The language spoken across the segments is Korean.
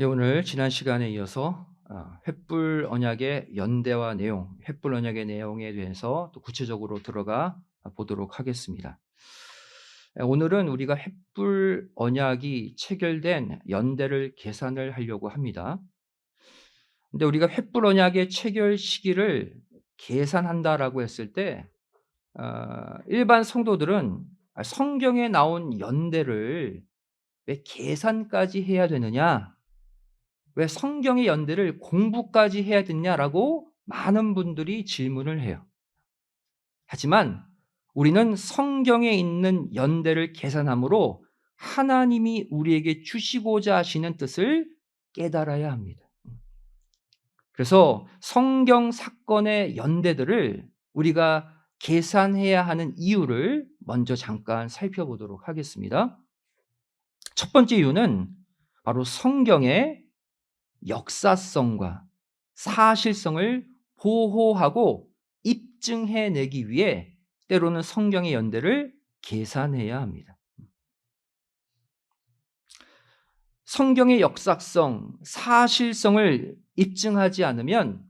예, 오늘 지난 시간에 이어서 횃불 언약의 연대와 내용, 횃불 언약의 내용에 대해서 또 구체적으로 들어가 보도록 하겠습니다. 오늘은 우리가 횃불 언약이 체결된 연대를 계산을 하려고 합니다. 근데 우리가 횃불 언약의 체결 시기를 계산한다라고 했을 때 일반 성도들은 성경에 나온 연대를 왜 계산까지 해야 되느냐? 왜 성경의 연대를 공부까지 해야 되냐라고 많은 분들이 질문을 해요. 하지만 우리는 성경에 있는 연대를 계산함으로 하나님이 우리에게 주시고자 하시는 뜻을 깨달아야 합니다. 그래서 성경 사건의 연대들을 우리가 계산해야 하는 이유를 먼저 잠깐 살펴보도록 하겠습니다. 첫 번째 이유는 바로 성경의 역사성과 사실성을 보호하고 입증해내기 위해 때로는 성경의 연대를 계산해야 합니다. 성경의 역사성, 사실성을 입증하지 않으면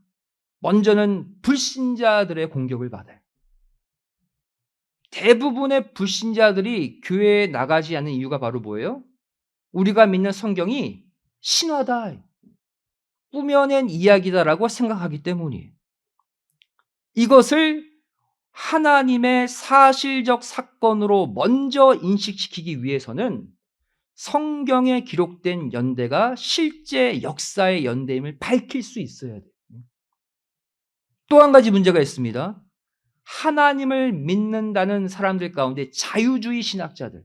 먼저는 불신자들의 공격을 받아요. 대부분의 불신자들이 교회에 나가지 않는 이유가 바로 뭐예요? 우리가 믿는 성경이 신화다, 꾸며낸 이야기다라고 생각하기 때문이에요. 이것을 하나님의 사실적 사건으로 먼저 인식시키기 위해서는 성경에 기록된 연대가 실제 역사의 연대임을 밝힐 수 있어야 돼요. 또 한 가지 문제가 있습니다. 하나님을 믿는다는 사람들 가운데 자유주의 신학자들,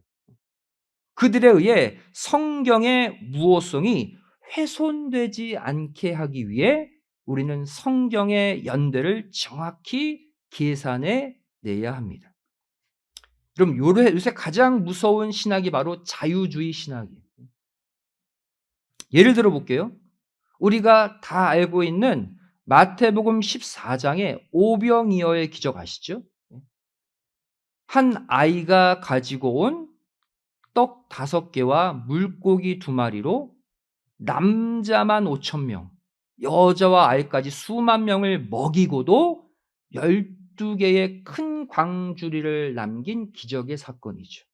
그들에 의해 성경의 무호성이 훼손되지 않게 하기 위해 우리는 성경의 연대를 정확히 계산해 내야 합니다. 그럼 요새 가장 무서운 신학이 바로 자유주의 신학이에요. 예를 들어 볼게요. 우리가 다 알고 있는 마태복음 14장의 오병이어의 기적 아시죠? 한 아이가 가지고 온 떡 5개와 물고기 2마리로 남자만 5,000명, 여자와 아이까지 수만 명을 먹이고도 12개의 큰 광주리를 남긴 기적의 사건이죠.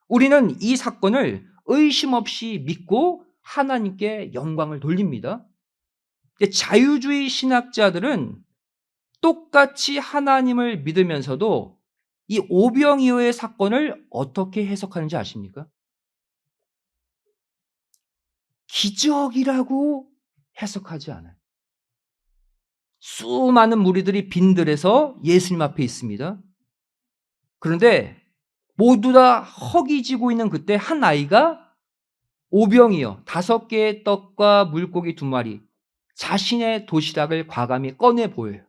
우리는 이 사건을 의심 없이 믿고 하나님께 영광을 돌립니다. 자유주의 신학자들은 똑같이 하나님을 믿으면서도 이 오병이어의 사건을 어떻게 해석하는지 아십니까? 기적이라고 해석하지 않아요. 수많은 무리들이 빈들에서 예수님 앞에 있습니다. 그런데 모두 다 허기지고 있는 그때 한 아이가 오병이어 5개의 떡과 물고기 2마리, 자신의 도시락을 과감히 꺼내 보여요.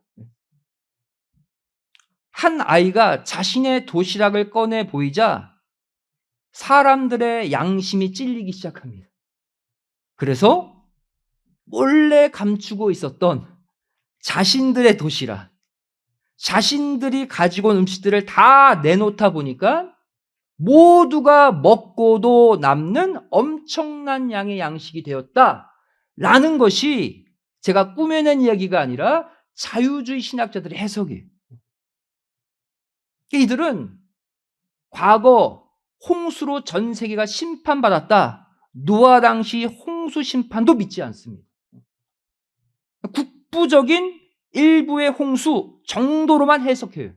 한 아이가 자신의 도시락을 꺼내 보이자 사람들의 양심이 찔리기 시작합니다. 그래서 몰래 감추고 있었던 자신들의 도시락, 자신들이 가지고 온 음식들을 다 내놓다 보니까 모두가 먹고도 남는 엄청난 양의 양식이 되었다라는 것이 제가 꾸며낸 이야기가 아니라 자유주의 신학자들의 해석이에요. 이들은 과거 홍수로 전 세계가 심판받았다, 노아 당시 홍수 심판도 믿지 않습니다. 국부적인 일부의 홍수 정도로만 해석해요.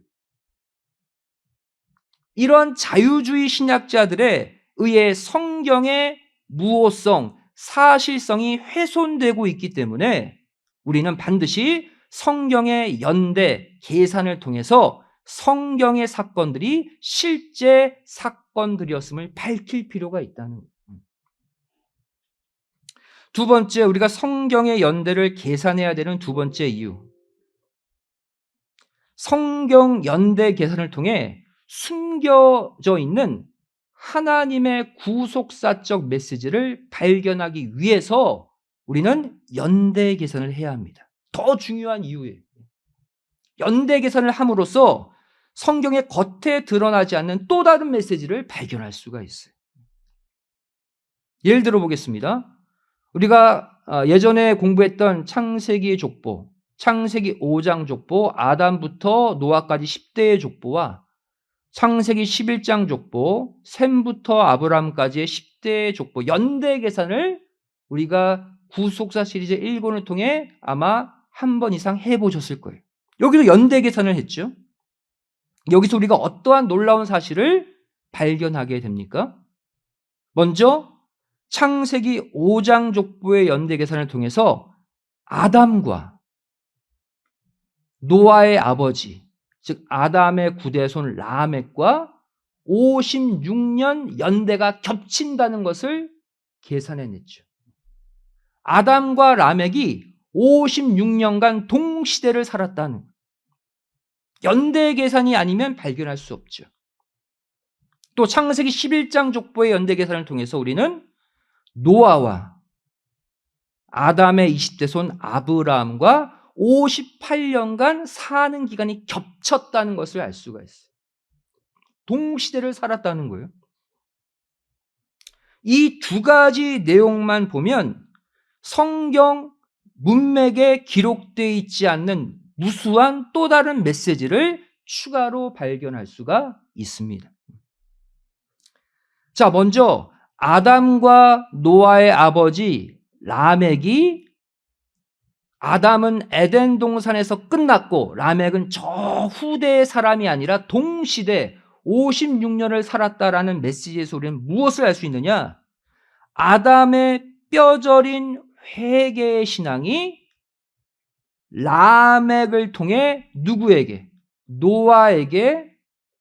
이런 자유주의 신학자들에 의해 성경의 무호성, 사실성이 훼손되고 있기 때문에 우리는 반드시 성경의 연대, 계산을 통해서 성경의 사건들이 실제 사건들이었음을 밝힐 필요가 있다는 거예요. 두 번째, 우리가 성경의 연대를 계산해야 되는 두 번째 이유. 성경 연대 계산을 통해 숨겨져 있는 하나님의 구속사적 메시지를 발견하기 위해서 우리는 연대 계산을 해야 합니다. 더 중요한 이유예요. 연대 계산을 함으로써 성경의 겉에 드러나지 않는 또 다른 메시지를 발견할 수가 있어요. 예를 들어 보겠습니다. 우리가 예전에 공부했던 창세기의 족보, 창세기 5장 족보, 아담부터 노아까지 10대의 족보와 창세기 11장 족보, 셈부터 아브라함까지의 10대의 족보, 연대 계산을 우리가 구속사 시리즈 1권을 통해 아마 한 번 이상 해보셨을 거예요. 여기도 연대 계산을 했죠. 여기서 우리가 어떠한 놀라운 사실을 발견하게 됩니까? 먼저 창세기 5장 족보의 연대 계산을 통해서 아담과 노아의 아버지, 즉 아담의 구대손 라멕과 56년 연대가 겹친다는 것을 계산해냈죠. 아담과 라멕이 56년간 동시대를 살았다는 연대 계산이 아니면 발견할 수 없죠. 또 창세기 11장 족보의 연대 계산을 통해서 우리는 노아와 아담의 20대 손 아브라함과 58년간 사는 기간이 겹쳤다는 것을 알 수가 있어요. 동시대를 살았다는 거예요. 이 두 가지 내용만 보면 성경 문맥에 기록되어 있지 않는 무수한 또 다른 메시지를 추가로 발견할 수가 있습니다. 자, 먼저 아담과 노아의 아버지 라멕이, 아담은 에덴 동산에서 끝났고 라멕은 저 후대의 사람이 아니라 동시대 56년을 살았다라는 메시지에서 우리는 무엇을 알 수 있느냐? 아담의 뼈저린 회개의 신앙이 라멕을 통해 누구에게? 노아에게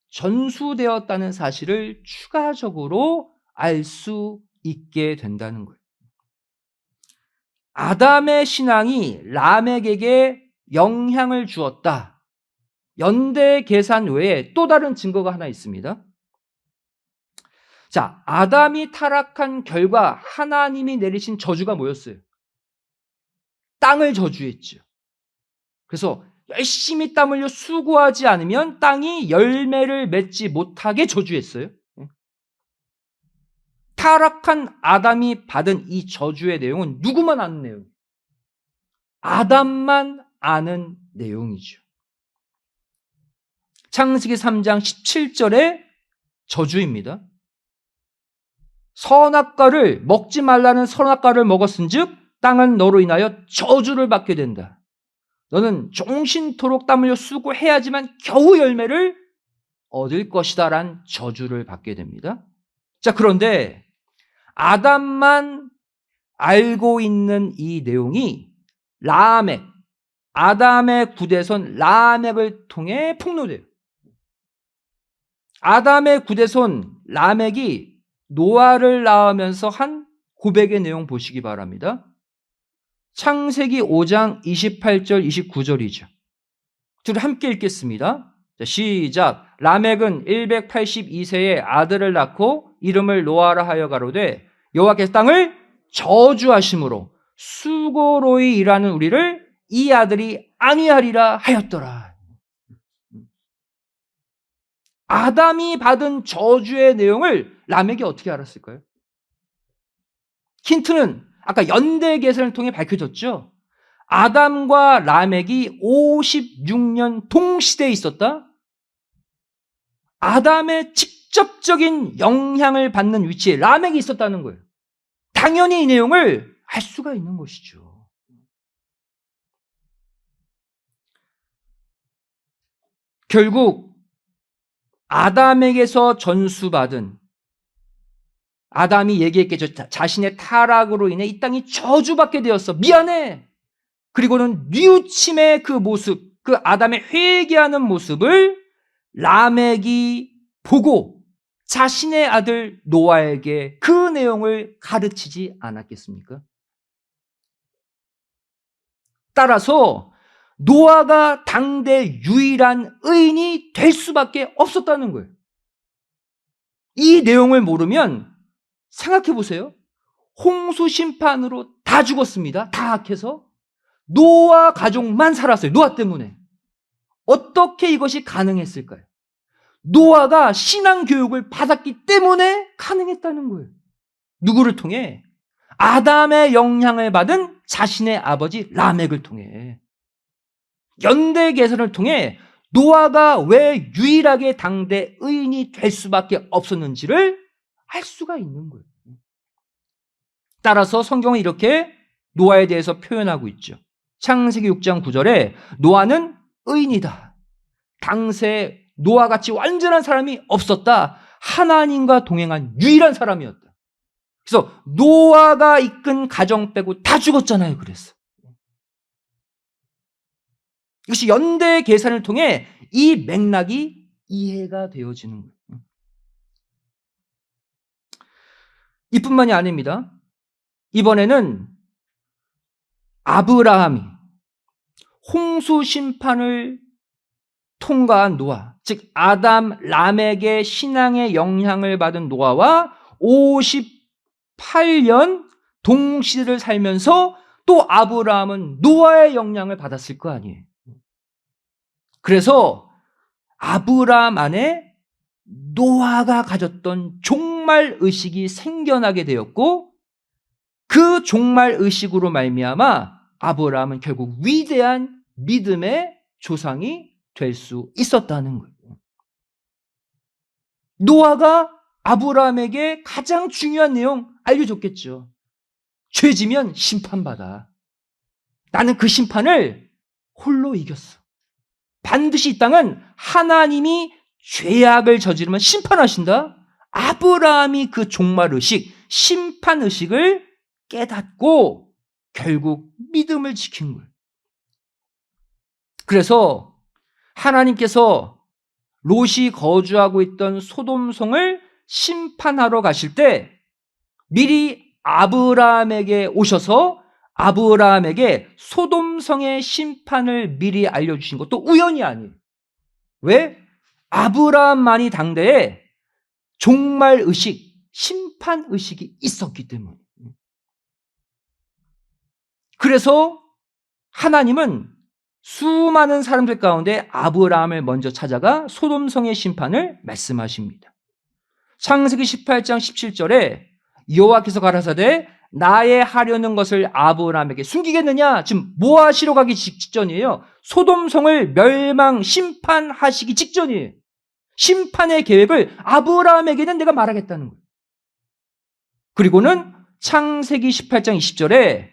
전수되었다는 사실을 추가적으로 알 수 있게 된다는 거예요. 아담의 신앙이 라멕에게 영향을 주었다. 연대 계산 외에 또 다른 증거가 하나 있습니다. 자, 아담이 타락한 결과 하나님이 내리신 저주가 뭐였어요? 땅을 저주했죠. 그래서 열심히 땀 흘려 수고하지 않으면 땅이 열매를 맺지 못하게 저주했어요. 타락한 아담이 받은 이 저주의 내용은 누구만 아는 내용? 아담만 아는 내용이죠. 창세기 3장 17절의 저주입니다. 선악과를 먹지 말라는 선악과를 먹었은즉 땅은 너로 인하여 저주를 받게 된다. 너는 종신토록 땀 흘려 수고해야지만 겨우 열매를 얻을 것이다 라는 저주를 받게 됩니다. 자, 그런데 아담만 알고 있는 이 내용이 라멕, 아담의 구대손 라멕을 통해 폭로돼요. 아담의 구대손 라멕이 노아를 낳으면서 한 고백의 내용 보시기 바랍니다. 창세기 5장 28절 29절이죠. 둘이 함께 읽겠습니다. 자, 시작. 라멕은 182세에 아들을 낳고 이름을 노아라 하여 가로되 여호와께서 땅을 저주하심으로 수고로이 일하는 우리를 이 아들이 안위하리라 하였더라. 아담이 받은 저주의 내용을 라멕이 어떻게 알았을까요? 힌트는 아까 연대 계산을 통해 밝혀졌죠. 아담과 라멕이 56년 동시대에 있었다. 아담의 직접적인 영향을 받는 위치에 라멕이 있었다는 거예요. 당연히 이 내용을 알 수가 있는 것이죠. 결국 아담에게서 전수받은, 아담이 얘기했겠죠. 자신의 타락으로 인해 이 땅이 저주받게 되었어. 미안해. 그리고는 뉘우침의 그 모습, 그 아담의 회개하는 모습을 라멕이 보고 자신의 아들 노아에게 그 내용을 가르치지 않았겠습니까? 따라서 노아가 당대 유일한 의인이 될 수밖에 없었다는 거예요. 이 내용을 모르면 생각해 보세요. 홍수 심판으로 다 죽었습니다. 다 악해서. 노아 가족만 살았어요. 노아 때문에. 어떻게 이것이 가능했을까요? 노아가 신앙 교육을 받았기 때문에 가능했다는 거예요. 누구를 통해? 아담의 영향을 받은 자신의 아버지 라멕을 통해, 연대 계산을 통해 노아가 왜 유일하게 당대 의인이 될 수밖에 없었는지를 알 수가 있는 거예요. 따라서 성경은 이렇게 노아에 대해서 표현하고 있죠. 창세기 6장 9절에 노아는 의인이다. 당시에 노아같이 완전한 사람이 없었다. 하나님과 동행한 유일한 사람이었다. 그래서 노아가 이끈 가정 빼고 다 죽었잖아요. 그래서 이것이 연대 계산을 통해 이 맥락이 이해가 되어지는 거예요. 이뿐만이 아닙니다. 이번에는 아브라함이 홍수 심판을 통과한 노아, 즉 아담, 라멕의 신앙의 영향을 받은 노아와 58년 동시대를 살면서 또 아브라함은 노아의 영향을 받았을 거 아니에요. 그래서 아브라함 안에 노아가 가졌던 종말 의식이 생겨나게 되었고, 그 종말 의식으로 말미암아 아브라함은 결국 위대한 믿음의 조상이 될 수 있었다는 거예요. 노아가 아브라함에게 가장 중요한 내용 알려줬겠죠. 죄지면 심판받아. 나는 그 심판을 홀로 이겼어. 반드시 이 땅은 하나님이 죄악을 저지르면 심판하신다. 아브라함이 그 종말의식, 심판의식을 깨닫고 결국 믿음을 지킨 거예요. 그래서 하나님께서 롯이 거주하고 있던 소돔성을 심판하러 가실 때 미리 아브라함에게 오셔서 아브라함에게 소돔성의 심판을 미리 알려주신 것도 우연이 아니에요. 왜? 아브라함만이 당대에 종말의식, 심판의식이 있었기 때문에. 그래서 하나님은 수많은 사람들 가운데 아브라함을 먼저 찾아가 소돔성의 심판을 말씀하십니다. 창세기 18장 17절에 여호와께서 가라사대 나의 하려는 것을 아브라함에게 숨기겠느냐? 지금 뭐 하시러 가기 직전이에요. 소돔성을 멸망 심판하시기 직전이에요. 심판의 계획을 아브라함에게는 내가 말하겠다는 거예요. 그리고는 창세기 18장 20절에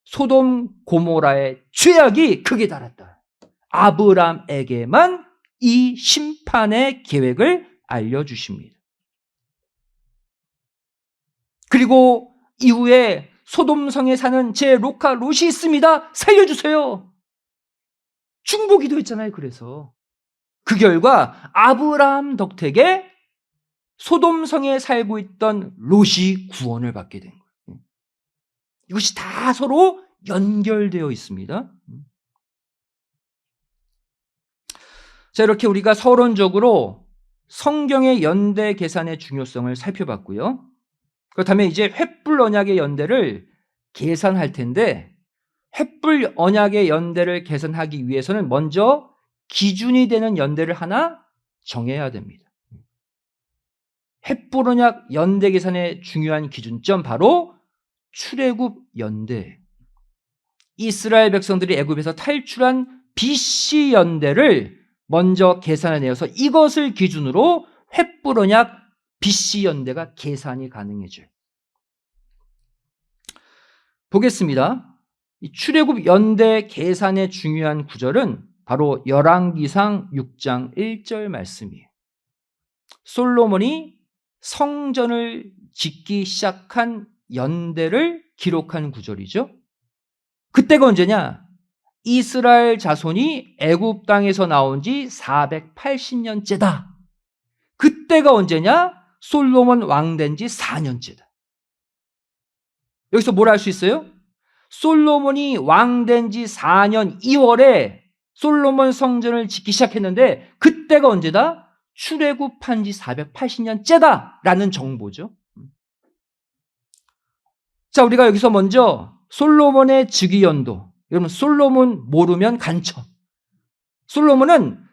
소돔 고모라의 죄악이 극에 달았다. 아브라함에게만 이 심판의 계획을 알려주십니다. 그리고 이후에 소돔성에 사는 제 롯과 롯이 있습니다. 살려주세요. 중보기도 했잖아요. 그래서 그 결과 아브라함 덕택에 소돔성에 살고 있던 롯이 구원을 받게 된 거예요. 이것이 다 서로 연결되어 있습니다. 자, 이렇게 우리가 서론적으로 성경의 연대 계산의 중요성을 살펴봤고요. 그렇다면 이제 횃불 언약의 연대를 계산할 텐데, 횃불 언약의 연대를 계산하기 위해서는 먼저 기준이 되는 연대를 하나 정해야 됩니다. 횃불 언약 연대 계산의 중요한 기준점, 바로 출애굽 연대. 이스라엘 백성들이 애굽에서 탈출한 BC 연대를 먼저 계산해내어서 이것을 기준으로 횃불 언약 BC 연대가 계산이 가능해져요. 보겠습니다. 이 출애굽 연대 계산의 중요한 구절은 바로 열왕기상 6장 1절 말씀이에요. 솔로몬이 성전을 짓기 시작한 연대를 기록한 구절이죠. 그때가 언제냐? 이스라엘 자손이 애굽 땅에서 나온 지 480년째다. 그때가 언제냐? 솔로몬 왕 된 지 4년째다. 여기서 뭘 알 수 있어요? 솔로몬이 왕 된 지 4년 2월에 솔로몬 성전을 짓기 시작했는데 그때가 언제다? 출애굽한 지 480년째다라는 정보죠. 자, 우리가 여기서 먼저 솔로몬의 즉위연도, 여러분 솔로몬 모르면 간첩. 솔로몬은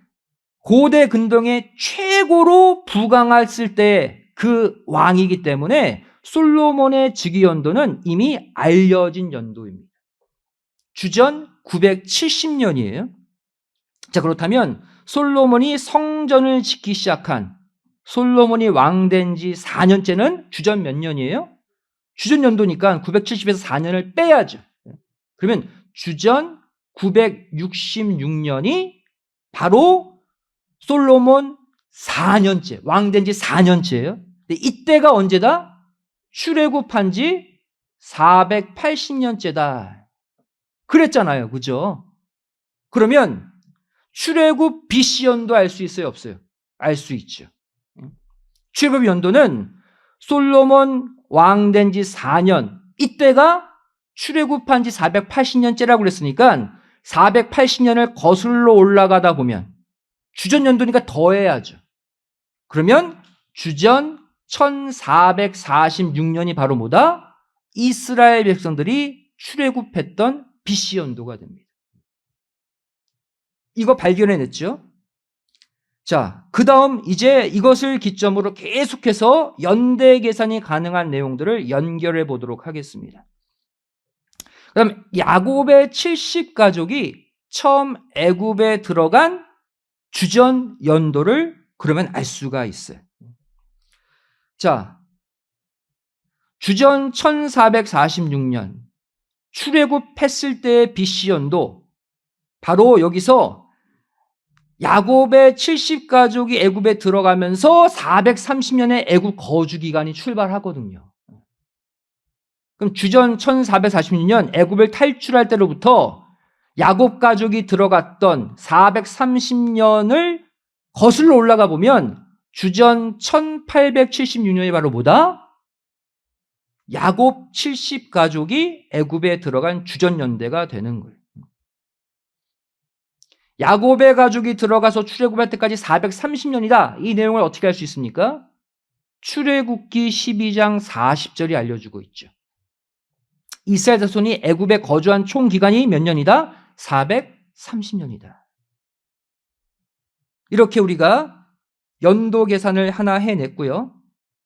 고대 근동의 최고로 부강했을 때 그 왕이기 때문에 솔로몬의 즉위 연도는 이미 알려진 연도입니다. 주전 970년이에요. 자, 그렇다면 솔로몬이 성전을 짓기 시작한, 솔로몬이 왕된 지 4년째는 주전 몇 년이에요? 주전 연도니까 970에서 4년을 빼야죠. 그러면 주전 966년이 바로 솔로몬 4년째, 왕된 지 4년째예요. 이때가 언제다? 출애굽한 지 480년째다. 그랬잖아요. 그죠? 그러면 출애굽 BC 연도 알 수 있어요? 없어요? 알 수 있죠. 출애굽 연도는 솔로몬 왕된 지 4년, 이때가 출애굽한 지 480년째라고 그랬으니까 480년을 거슬러 올라가다 보면 주전 연도니까 더해야죠. 그러면 주전 1446년이 바로 뭐다? 이스라엘 백성들이 출애굽했던 BC 연도가 됩니다. 이거 발견해냈죠? 자, 그 다음 이제 이것을 기점으로 계속해서 연대 계산이 가능한 내용들을 연결해 보도록 하겠습니다. 그 다음 야곱의 70가족이 처음 애굽에 들어간 주전 연도를 그러면 알 수가 있어요. 자, 주전 1446년 출애굽했을 때의 BC 연도, 바로 여기서 야곱의 70가족이 애굽에 들어가면서 430년의 애굽 거주 기간이 출발하거든요. 그럼 주전 1446년 애굽을 탈출할 때로부터 야곱 가족이 들어갔던 430년을 거슬러 올라가 보면 주전 1876년이 바로 뭐다? 야곱 70가족이 애굽에 들어간 주전 연대가 되는 거예요. 야곱의 가족이 들어가서 출애굽할 때까지 430년이다. 이 내용을 어떻게 알 수 있습니까? 출애굽기 12장 40절이 알려주고 있죠. 이스라엘 자손이 애굽에 거주한 총 기간이 몇 년이다? 430년이다. 이렇게 우리가 연도 계산을 하나 해냈고요.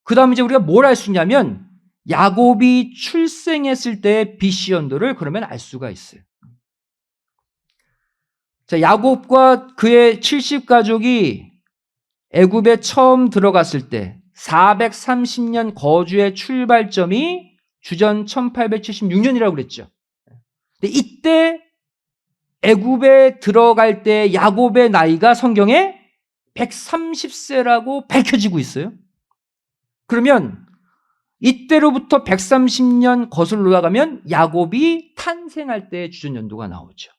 그 다음 이제 우리가 뭘 알 수 있냐면 야곱이 출생했을 때의 BC 연도를 그러면 알 수가 있어요. 자, 야곱과 그의 70가족이 애굽에 처음 들어갔을 때 430년 거주의 출발점이 주전 1876년이라고 그랬죠. 근데 이때 애굽에 들어갈 때 야곱의 나이가 성경에 130세라고 밝혀지고 있어요. 그러면 이때로부터 130년 거슬러 올라가면 야곱이 탄생할 때의 주전 연도가 나오죠.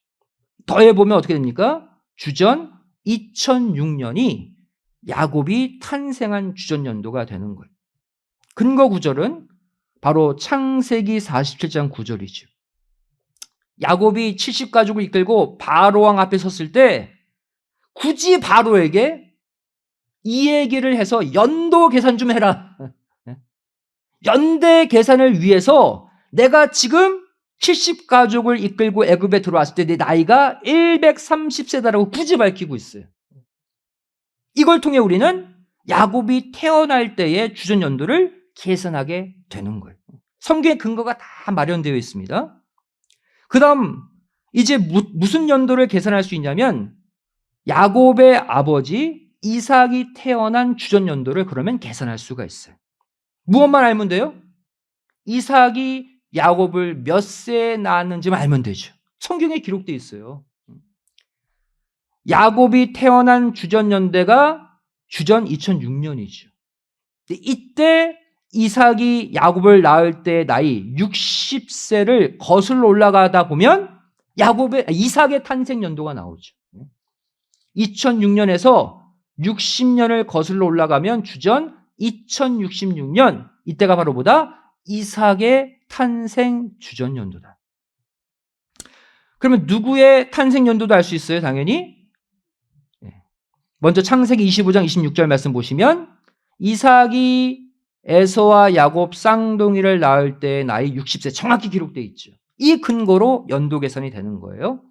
더해보면 어떻게 됩니까? 주전 2006년이 야곱이 탄생한 주전 연도가 되는 거예요. 근거 구절은 바로 창세기 47장 9절이죠. 야곱이 70가족을 이끌고 바로왕 앞에 섰을 때 굳이 바로에게 이 얘기를 해서 연도 계산 좀 해라. 연대 계산을 위해서 내가 지금 70가족을 이끌고 애굽에 들어왔을 때 내 나이가 130세다라고 굳이 밝히고 있어요. 이걸 통해 우리는 야곱이 태어날 때의 주전 연도를 계산하게 되는 거예요. 성경의 근거가 다 마련되어 있습니다. 그 다음 이제 무슨 연도를 계산할 수 있냐면 야곱의 아버지 이삭이 태어난 주전 연도를 그러면 계산할 수가 있어요. 무엇만 알면 돼요? 이삭이 야곱을 몇 세에 낳았는지만 알면 되죠. 성경에 기록되어 있어요. 야곱이 태어난 주전 연대가 주전 2006년이죠. 이때 이삭이 야곱을 낳을 때 나이 60세를 거슬러 올라가다 보면 이삭의 탄생 연도가 나오죠. 2006년에서 60년을 거슬러 올라가면 주전 2066년, 이때가 바로 뭐다? 이삭의 탄생 주전 연도다. 그러면 누구의 탄생 연도도 알 수 있어요? 당연히. 먼저 창세기 25장 26절 말씀 보시면 이삭이 에서와 야곱 쌍둥이를 낳을 때 나이 60세 정확히 기록되어 있죠. 이 근거로 연도 계산이 되는 거예요.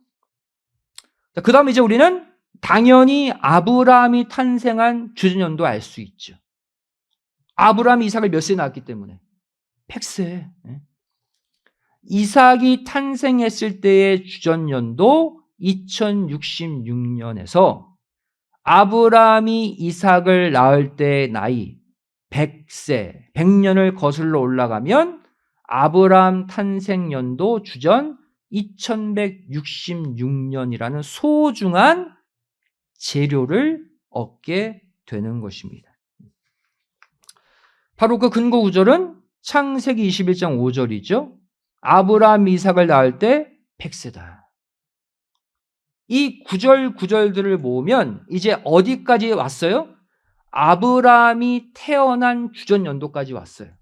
그 다음에 이제 우리는 당연히 아브라함이 탄생한 주전 연도 알 수 있죠. 아브라함이 이삭을 몇 세에 낳았기 때문에 100세. 이삭이 탄생했을 때의 주전연도 2066년에서 아브라함이 이삭을 낳을 때의 나이 100세, 100년을 거슬러 올라가면 아브라함 탄생연도 주전 2166년이라는 소중한 재료를 얻게 되는 것입니다. 바로 그 근거 구절은 창세기 21장 5절이죠. 아브라함 이삭을 낳을 때 100세다. 이 구절들을 모으면 이제 어디까지 왔어요? 아브라함이 태어난 주전연도까지 왔어요.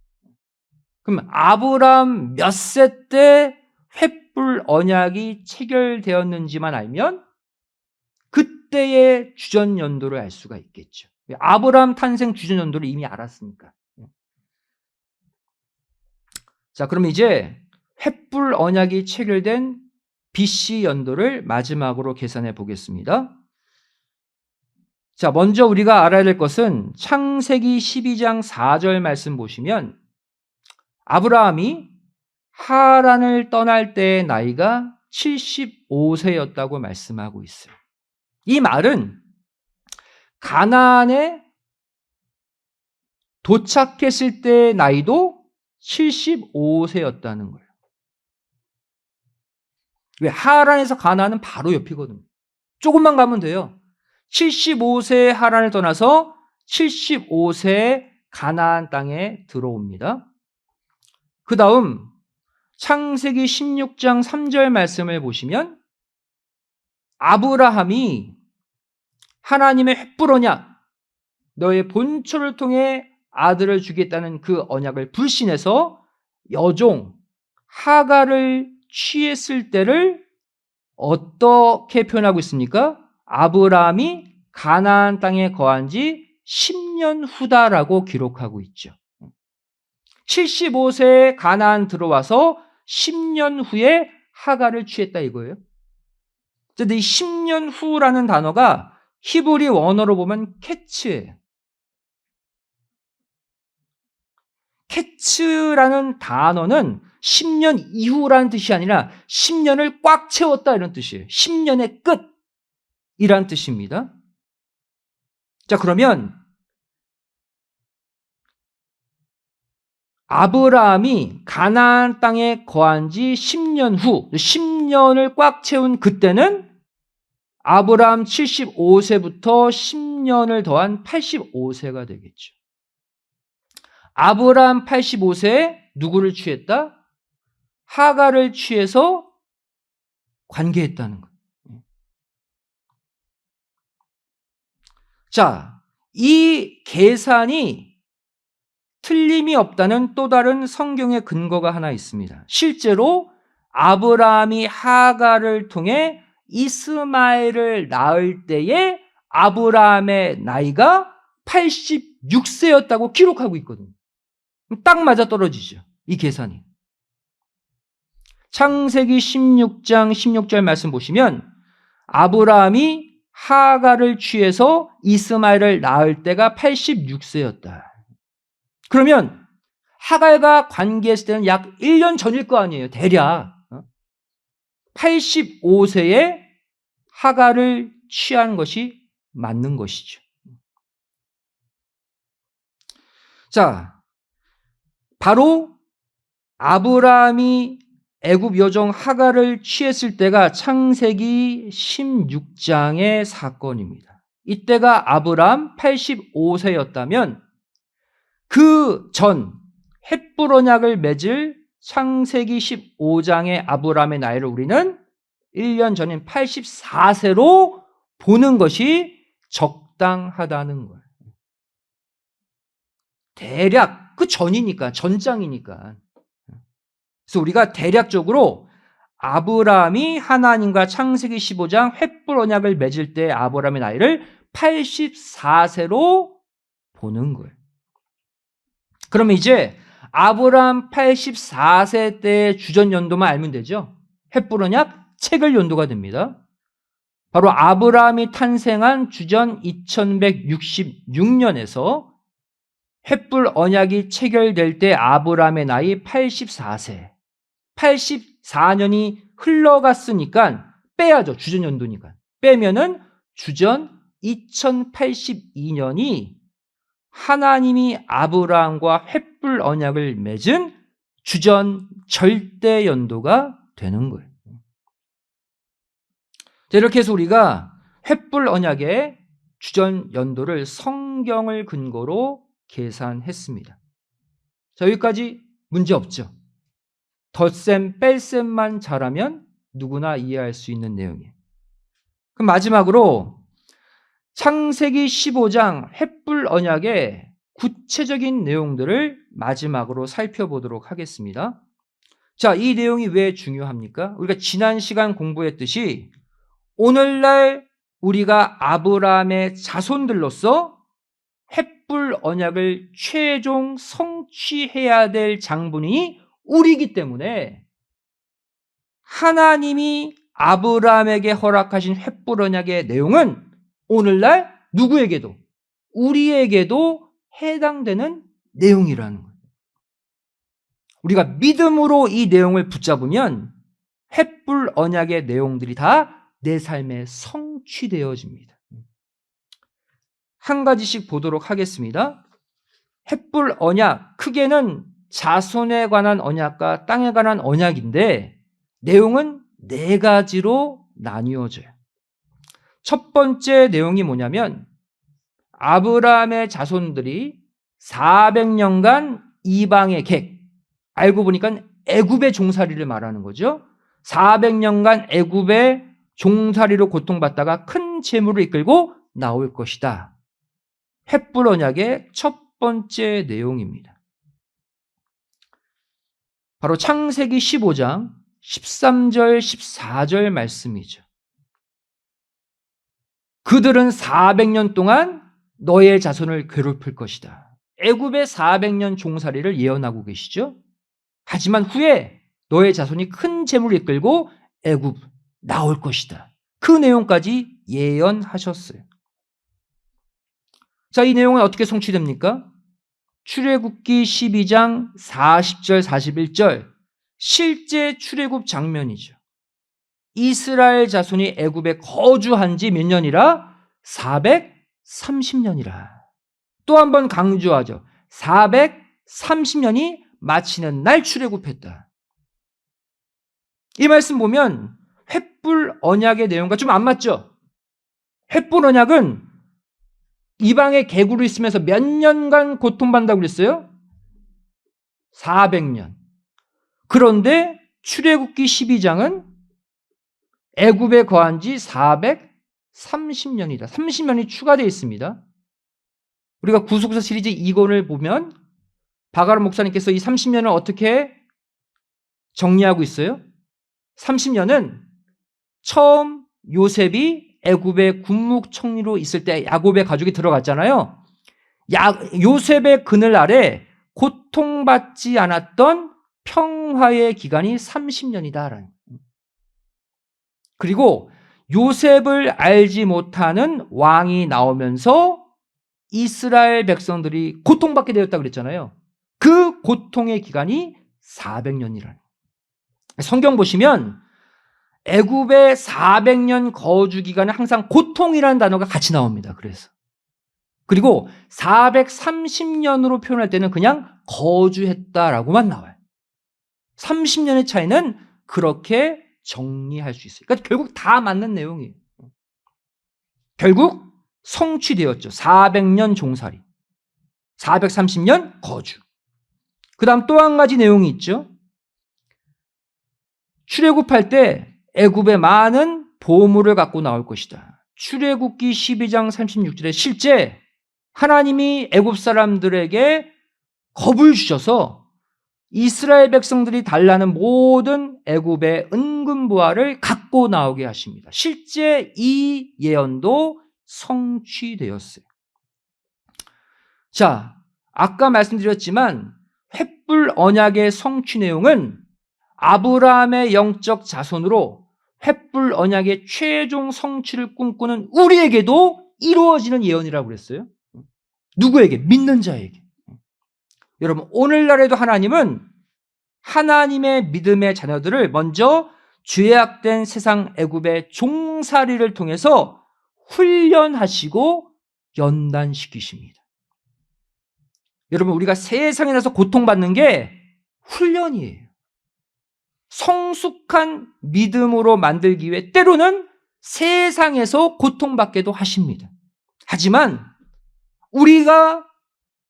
그럼 아브라함 몇 세 때 횃불 언약이 체결되었는지만 알면 그때의 주전연도를 알 수가 있겠죠. 아브라함 탄생 주전연도를 이미 알았으니까. 자, 그럼 이제 횃불 언약이 체결된 BC 연도를 마지막으로 계산해 보겠습니다. 자, 먼저 우리가 알아야 될 것은 창세기 12장 4절 말씀 보시면 아브라함이 하란을 떠날 때의 나이가 75세였다고 말씀하고 있어요. 이 말은 가나안에 도착했을 때의 나이도 75세였다는 거예요. 왜? 하란에서 가나안은 바로 옆이거든요. 조금만 가면 돼요. 75세에 하란을 떠나서 75세에 가나안 땅에 들어옵니다. 그 다음 창세기 16장 3절 말씀을 보시면 아브라함이 하나님의 횃불 언약, 너의 본초를 통해 아들을 주겠다는 그 언약을 불신해서 여종 하갈을 취했을 때를 어떻게 표현하고 있습니까? 아브라함이 가나안 땅에 거한 지 10년 후다라고 기록하고 있죠. 75세에 가나안 들어와서 10년 후에 하갈을 취했다 이거예요. 근데 이 10년 후라는 단어가 히브리 원어로 보면 캐츠예요. 캐츠라는 단어는 10년 이후라는 뜻이 아니라 10년을 꽉 채웠다 이런 뜻이에요. 10년의 끝이란 뜻입니다. 자, 그러면 아브라함이 가나안 땅에 거한 지 10년 후, 10년을 꽉 채운 그때는 아브라함 75세부터 10년을 더한 85세가 되겠죠. 아브라함 85세에 누구를 취했다? 하갈을 취해서 관계했다는 거예요. 자, 이 계산이 틀림이 없다는 또 다른 성경의 근거가 하나 있습니다. 실제로 아브라함이 하갈을 통해 이스마엘을 낳을 때에 아브라함의 나이가 86세였다고 기록하고 있거든요. 딱 맞아 떨어지죠. 이 계산이. 창세기 16장 16절 말씀 보시면 아브라함이 하갈을 취해서 이스마엘을 낳을 때가 86세였다. 그러면 하갈과 관계했을 때는 약 1년 전일 거 아니에요. 대략. 85세에 하갈을 취한 것이 맞는 것이죠. 자, 바로 아브라함이 애굽 여종 하갈을 취했을 때가 창세기 16장의 사건입니다. 이때가 아브라함 85세였다면 그 전 헷불 언약을 맺을 창세기 15장의 아브라함의 나이를 우리는 1년 전인 84세로 보는 것이 적당하다는 거예요. 대략 그 전이니까, 전장이니까. 그래서 우리가 대략적으로 아브라함이 하나님과 창세기 15장 횃불 언약을 맺을 때 아브라함의 나이를 84세로 보는 거예요. 그러면 이제 아브라함 84세 때의 주전 연도만 알면 되죠. 횃불 언약 체결 연도가 됩니다. 바로 아브라함이 탄생한 주전 2166년에서 횃불 언약이 체결될 때 아브라함의 나이 84세. 84년이 흘러갔으니까 빼야죠. 주전 연도니까. 빼면은 주전 2082년이 하나님이 아브라함과 횃불 언약을 맺은 주전 절대 연도가 되는 거예요. 이렇게 해서 우리가 횃불 언약의 주전 연도를 성경을 근거로 계산했습니다. 자, 여기까지 문제 없죠? 덧셈, 뺄셈만 잘하면 누구나 이해할 수 있는 내용이에요. 그럼 마지막으로 창세기 15장 횃불 언약의 구체적인 내용들을 마지막으로 살펴보도록 하겠습니다. 자, 이 내용이 왜 중요합니까? 우리가 지난 시간 공부했듯이 오늘날 우리가 아브라함의 자손들로서 횃불 언약을 최종 성취해야 될 장본인이 우리이기 때문에 하나님이 아브라함에게 허락하신 횃불 언약의 내용은 오늘날 누구에게도, 우리에게도 해당되는 내용이라는 거예요. 우리가 믿음으로 이 내용을 붙잡으면 횃불 언약의 내용들이 다 내 삶에 성취되어집니다. 한 가지씩 보도록 하겠습니다. 횃불 언약, 크게는 자손에 관한 언약과 땅에 관한 언약인데 내용은 4가지로 나뉘어져요. 첫 번째 내용이 뭐냐면 아브라함의 자손들이 400년간 이방의 객, 알고 보니까 애굽의 종살이를 말하는 거죠. 400년간 애굽의 종살이로 고통받다가 큰 재물을 이끌고 나올 것이다. 횃불 언약의 첫 번째 내용입니다. 바로 창세기 15장 13절 14절 말씀이죠. 그들은 400년 동안 너의 자손을 괴롭힐 것이다. 애굽의 400년 종살이를 예언하고 계시죠. 하지만 후에 너의 자손이 큰 재물을 이끌고 애굽 나올 것이다. 그 내용까지 예언하셨어요. 자, 이 내용은 어떻게 성취됩니까? 출애굽기 12장 40절 41절 실제 출애굽 장면이죠. 이스라엘 자손이 애굽에 거주한 지 몇 년이라? 430년이라. 또 한 번 강조하죠. 430년이 마치는 날 출애굽했다. 이 말씀 보면 횃불 언약의 내용과 좀 안 맞죠? 횃불 언약은 이방의 객으로 있으면서 몇 년간 고통받는다고 그랬어요? 400년. 그런데 출애굽기 12장은 애굽에 거한 지 430년이다. 30년이 추가되어 있습니다. 우리가 구속사 시리즈 2권을 보면 박아람 목사님께서 이 30년을 어떻게 정리하고 있어요? 30년은 처음 요셉이 애굽의 군묵청리로 있을 때 야곱의 가족이 들어갔잖아요. 요셉의 그늘 아래 고통받지 않았던 평화의 기간이 30년이다. 그리고 요셉을 알지 못하는 왕이 나오면서 이스라엘 백성들이 고통받게 되었다고 그랬잖아요. 그 고통의 기간이 400년이라는. 성경 보시면 애굽의 400년 거주 기간은 항상 고통이라는 단어가 같이 나옵니다. 그래서. 그리고 430년으로 표현할 때는 그냥 거주했다라고만 나와요. 30년의 차이는 그렇게 정리할 수 있어요. 그러니까 결국 다 맞는 내용이에요. 결국 성취되었죠. 400년 종살이. 430년 거주. 그 다음 또 한 가지 내용이 있죠. 출애굽할 때 애굽에 많은 보물을 갖고 나올 것이다. 출애굽기 12장 36절에 실제 하나님이 애굽 사람들에게 겁을 주셔서 이스라엘 백성들이 달라는 모든 애굽의 은금보화를 갖고 나오게 하십니다. 실제 이 예언도 성취되었어요. 자, 아까 말씀드렸지만 횃불 언약의 성취 내용은 아브라함의 영적 자손으로 횃불 언약의 최종 성취를 꿈꾸는 우리에게도 이루어지는 예언이라고 그랬어요. 누구에게? 믿는 자에게. 여러분, 오늘날에도 하나님은 하나님의 믿음의 자녀들을 먼저 죄악된 세상 애굽의 종살이를 통해서 훈련하시고 연단시키십니다. 여러분, 우리가 세상에 나서 고통받는 게 훈련이에요. 성숙한 믿음으로 만들기 위해 때로는 세상에서 고통받게도 하십니다. 하지만 우리가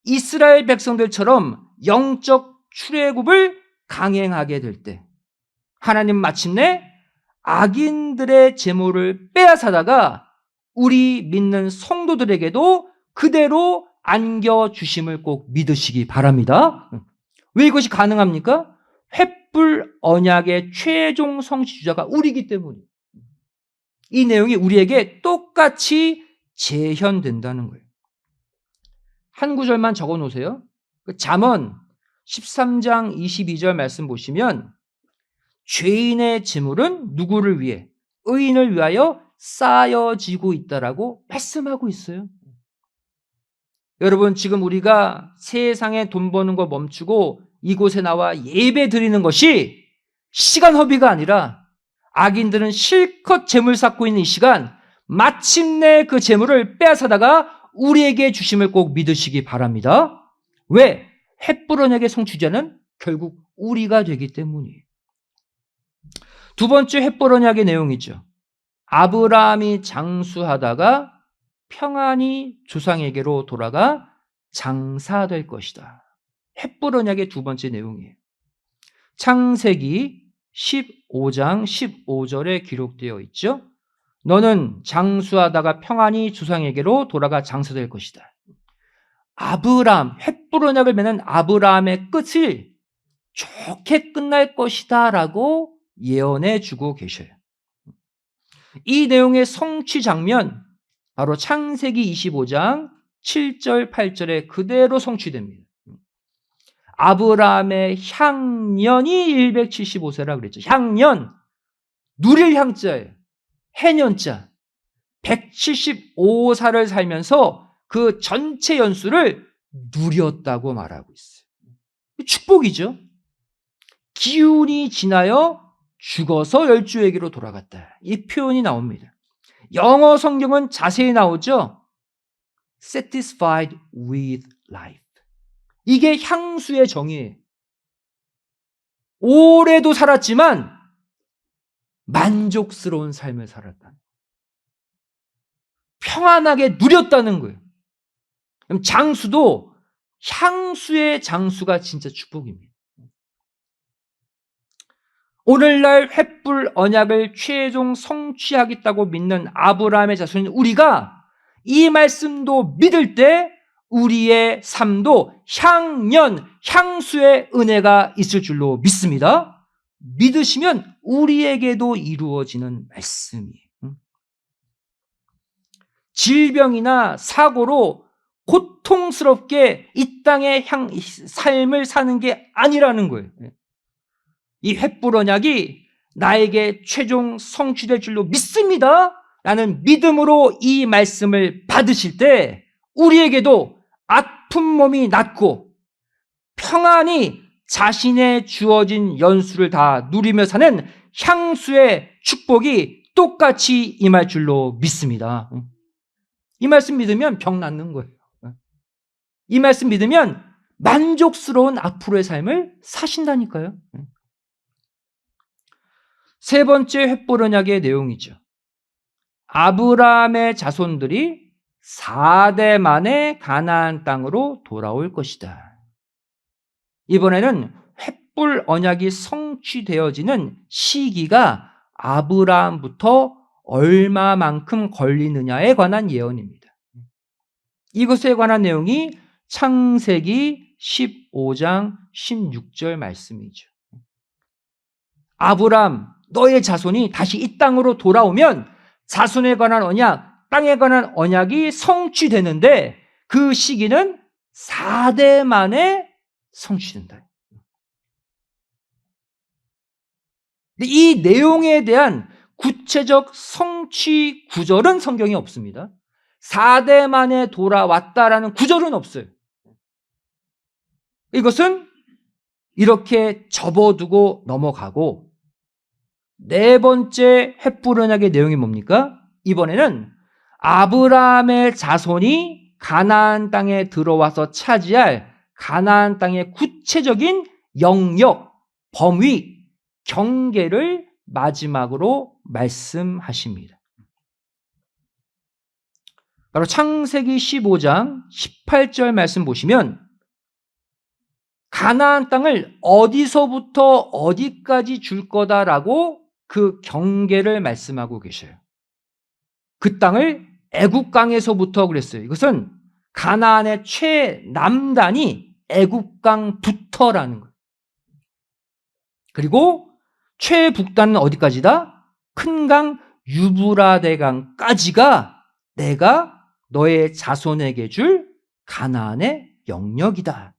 이스라엘 백성들처럼 영적 출애굽을 강행하게 될 때 하나님 마침내 악인들의 재물을 빼앗아다가 우리 믿는 성도들에게도 그대로 안겨주심을 꼭 믿으시기 바랍니다. 왜 이것이 가능합니까? 횃불 언약의 최종 성취주자가 우리이기 때문이에요. 이 내용이 우리에게 똑같이 재현된다는 거예요. 한 구절만 적어 놓으세요. 잠언 13장 22절 말씀 보시면 죄인의 재물은 누구를 위해? 의인을 위하여 쌓여지고 있다라고 말씀하고 있어요. 여러분, 지금 우리가 세상에 돈 버는 거 멈추고 이곳에 나와 예배 드리는 것이 시간 허비가 아니라 악인들은 실컷 재물 쌓고 있는 이 시간 마침내 그 재물을 빼앗아다가 우리에게 주심을 꼭 믿으시기 바랍니다. 왜? 횃불 언약의 성취자는 결국 우리가 되기 때문이에요. 두 번째 횃불 언약의 내용이죠. 아브라함이 장수하다가 평안히 조상에게로 돌아가 장사될 것이다. 횃불 언약의 두 번째 내용이에요. 창세기 15장 15절에 기록되어 있죠. 너는 장수하다가 평안히 조상에게로 돌아가 장사될 것이다. 아브라함, 횃불 언약을 맺는 아브라함의 끝을 좋게 끝날 것이다 라고 예언해 주고 계셔요. 이 내용의 성취 장면, 바로 창세기 25장 7절, 8절에 그대로 성취됩니다. 아브라함의 향년이 175세라 그랬죠. 향년, 누릴 향자예요. 해년자. 175살을 살면서 그 전체 연수를 누렸다고 말하고 있어요. 축복이죠. 기운이 지나여 죽어서 열주에게로 돌아갔다. 이 표현이 나옵니다. 영어 성경은 자세히 나오죠. Satisfied with life. 이게 향수의 정의예요. 오래도 살았지만 만족스러운 삶을 살았다는, 평안하게 누렸다는 거예요. 그럼 장수도 향수의 장수가 진짜 축복입니다. 오늘날 횃불 언약을 최종 성취하겠다고 믿는 아브라함의 자손인 우리가 이 말씀도 믿을 때 우리의 삶도 향년, 향수의 은혜가 있을 줄로 믿습니다. 믿으시면 우리에게도 이루어지는 말씀이에요. 질병이나 사고로 고통스럽게 이 땅의 삶을 사는 게 아니라는 거예요. 이 횃불 언약이 나에게 최종 성취될 줄로 믿습니다 라는 믿음으로 이 말씀을 받으실 때 우리에게도 아픈 몸이 낫고 평안히 자신의 주어진 연수를 다 누리며 사는 향수의 축복이 똑같이 임할 줄로 믿습니다. 이 말씀 믿으면 병 낫는 거예요. 이 말씀 믿으면 만족스러운 앞으로의 삶을 사신다니까요. 세 번째 횃불 언약의 내용이죠. 아브라함의 자손들이 4대 만에 가나안 땅으로 돌아올 것이다. 이번에는 횃불 언약이 성취되어지는 시기가 아브라함부터 얼마만큼 걸리느냐에 관한 예언입니다. 이것에 관한 내용이 창세기 15장 16절 말씀이죠. 아브라함, 너의 자손이 다시 이 땅으로 돌아오면 자손에 관한 언약, 땅에 관한 언약이 성취되는데 그 시기는 4대 만에 성취된다. 이 내용에 대한 구체적 성취 구절은 성경에 없습니다. 4대 만에 돌아왔다라는 구절은 없어요. 이것은 이렇게 접어두고 넘어가고, 네 번째 횃불 언약의 내용이 뭡니까? 이번에는 아브라함의 자손이 가나안 땅에 들어와서 차지할 가나안 땅의 구체적인 영역, 범위, 경계를 마지막으로 말씀하십니다. 바로 창세기 15장 18절 말씀 보시면 가나안 땅을 어디서부터 어디까지 줄 거다라고 그 경계를 말씀하고 계셔요. 그 땅을 애굽강에서부터 그랬어요. 이것은 가나안의 최남단이 애굽강부터라는 거예요. 그리고 최북단은 어디까지다? 큰 강 유브라데강까지가 내가 너의 자손에게 줄 가나안의 영역이다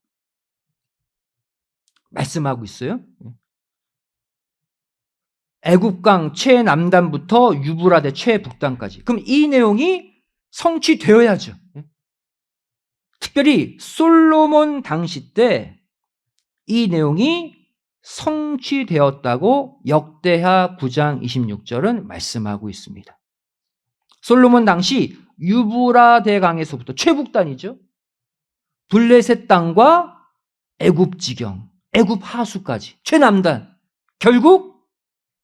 말씀하고 있어요. 애굽강 최남단부터 유브라데 최북단까지. 그럼 이 내용이 성취되어야죠. 특별히 솔로몬 당시 때 이 내용이 성취되었다고 역대하 9장 26절은 말씀하고 있습니다. 솔로몬 당시 유브라데 강에서부터 최북단이죠. 블레셋 땅과 애굽 지경, 애굽 하수까지 최남단. 결국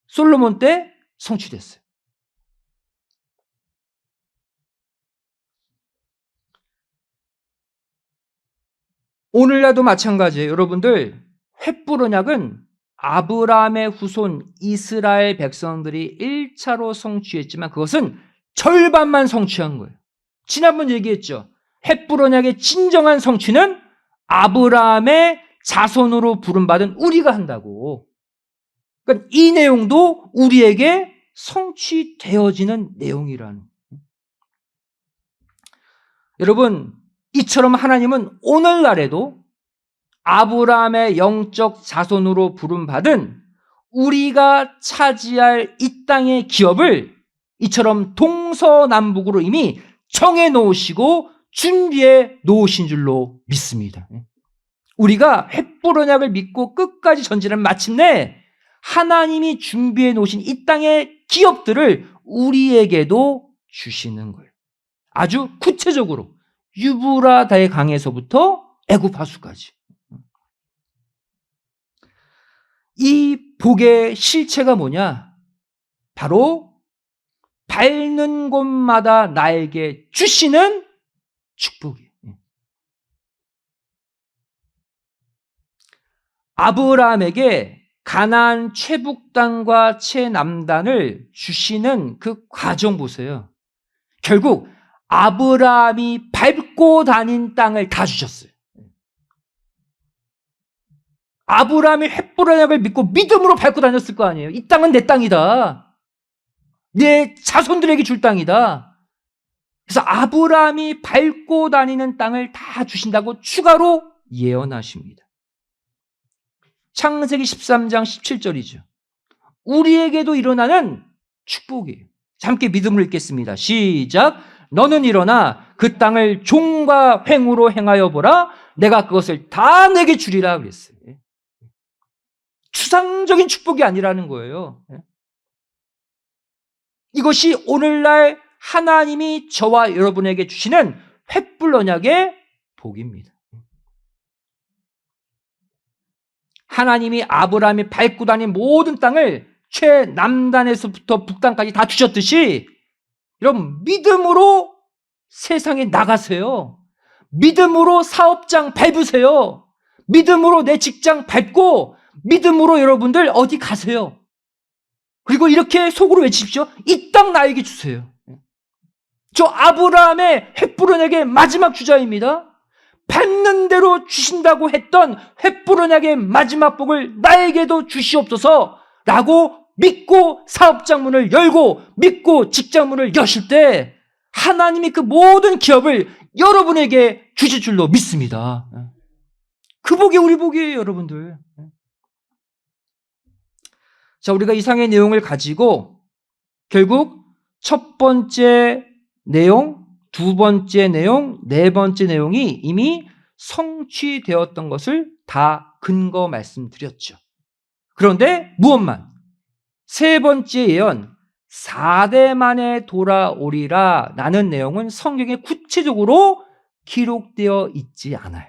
솔로몬 때 성취됐어요. 오늘날도 마찬가지예요. 여러분들, 횃불 언약은 아브라함의 후손 이스라엘 백성들이 1차로 성취했지만 그것은 절반만 성취한 거예요. 지난번 얘기했죠. 횃불 언약의 진정한 성취는 아브라함의 자손으로 부름받은 우리가 한다고. 그러니까 이 내용도 우리에게 성취되어지는 내용이라는. 여러분, 이처럼 하나님은 오늘날에도 아브라함의 영적 자손으로 부름받은 우리가 차지할 이 땅의 기업을 이처럼 동서남북으로 이미 정해 놓으시고 준비해 놓으신 줄로 믿습니다. 우리가 횃불 언약을 믿고 끝까지 전진하면 마침내 하나님이 준비해 놓으신 이 땅의 기업들을 우리에게도 주시는 거예요. 아주 구체적으로 유브라데 강에서부터 애굽 하수까지. 이 복의 실체가 뭐냐? 바로 밟는 곳마다 나에게 주시는 축복이에요. 아브라함에게 가나안 최북단과 최남단을 주시는 그 과정 보세요. 결국 아브라함이 밟고 다닌 땅을 다 주셨어요. 아브라함이 횃불 언약을 믿고 믿음으로 밟고 다녔을 거 아니에요. 이 땅은 내 땅이다. 내 자손들에게 줄 땅이다. 그래서 아브라함이 밟고 다니는 땅을 다 주신다고 추가로 예언하십니다. 창세기 13장 17절이죠. 우리에게도 일어나는 축복이에요. 함께 믿음으로 읽겠습니다. 시작. 너는 일어나 그 땅을 종과 횡으로 행하여 보라. 내가 그것을 다 내게 주리라 그랬어요. 추상적인 축복이 아니라는 거예요. 이것이 오늘날 하나님이 저와 여러분에게 주시는 횃불 언약의 복입니다. 하나님이 아브라함이 밟고 다닌 모든 땅을 최남단에서부터 북단까지 다 주셨듯이 여러분 믿음으로 세상에 나가세요. 믿음으로 사업장 밟으세요. 믿음으로 내 직장 밟고 믿음으로 여러분들 어디 가세요. 그리고 이렇게 속으로 외치십시오. 이 땅 나에게 주세요. 저 아브라함의 횃불 언약의 마지막 주자입니다. 밟는 대로 주신다고 했던 횃불 언약의 마지막 복을 나에게도 주시옵소서 라고 믿고 사업장 문을 열고 믿고 직장 문을 여실 때 하나님이 그 모든 기업을 여러분에게 주실 줄로 믿습니다. 그 복이 우리 복이에요, 여러분들. 자, 우리가 이상의 내용을 가지고 결국 첫 번째 내용, 두 번째 내용, 네 번째 내용이 이미 성취되었던 것을 다 근거 말씀드렸죠. 그런데 무엇만? 세 번째 예언 4대 만에 돌아오리라 라는 내용은 성경에 구체적으로 기록되어 있지 않아요.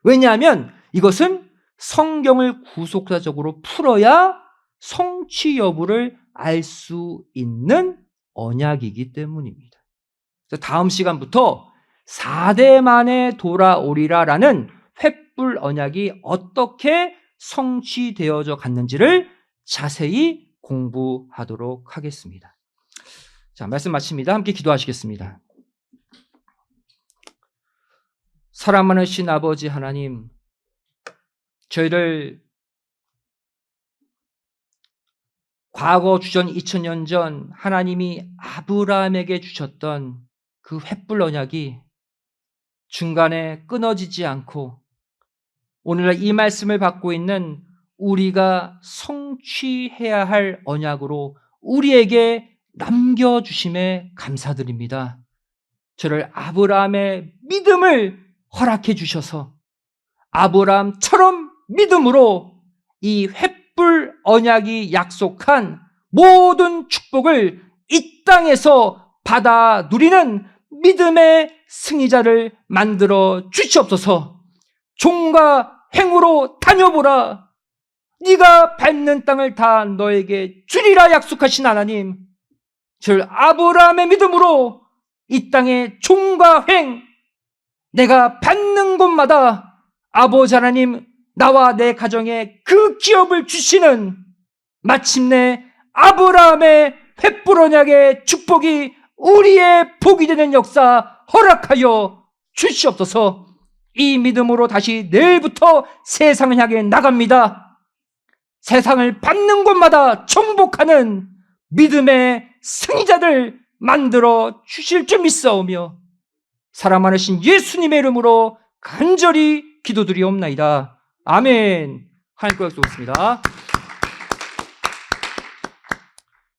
왜냐하면 이것은 성경을 구속사적으로 풀어야 성취 여부를 알 수 있는 언약이기 때문입니다. 다음 시간부터 4대 만에 돌아오리라 라는 횃불 언약이 어떻게 성취되어져 갔는지를 자세히 공부하도록 하겠습니다. 자, 말씀 마칩니다. 함께 기도하시겠습니다. 사랑 많으신 아버지 하나님, 저희를 과거 주전 2000년 전 하나님이 아브라함에게 주셨던 그 횃불 언약이 중간에 끊어지지 않고 오늘날 이 말씀을 받고 있는 우리가 성취해야 할 언약으로 우리에게 남겨주심에 감사드립니다. 저를 아브라함의 믿음을 허락해 주셔서 아브라함처럼 믿음으로 이 횃불 언약이 약속한 모든 축복을 이 땅에서 받아 누리는 믿음의 승리자를 만들어 주시옵소서. 종과 행으로 다녀보라. 네가 밟는 땅을 다 너에게 주리라 약속하신 하나님, 저를 아브라함의 믿음으로 이 땅의 종과 행, 내가 받는 곳마다 아버지 하나님, 나와 내 가정에 그 기업을 주시는 마침내 아브라함의 횃불 언약의 축복이 우리의 복이 되는 역사 허락하여 주시옵소서. 이 믿음으로 다시 내일부터 세상을 향해 나갑니다. 세상을 받는 곳마다 정복하는 믿음의 승리자들 만들어 주실 줄 믿사오며 사랑 많으신 예수님의 이름으로 간절히 기도드리옵나이다. 아멘. 하나님께 약속했습니다.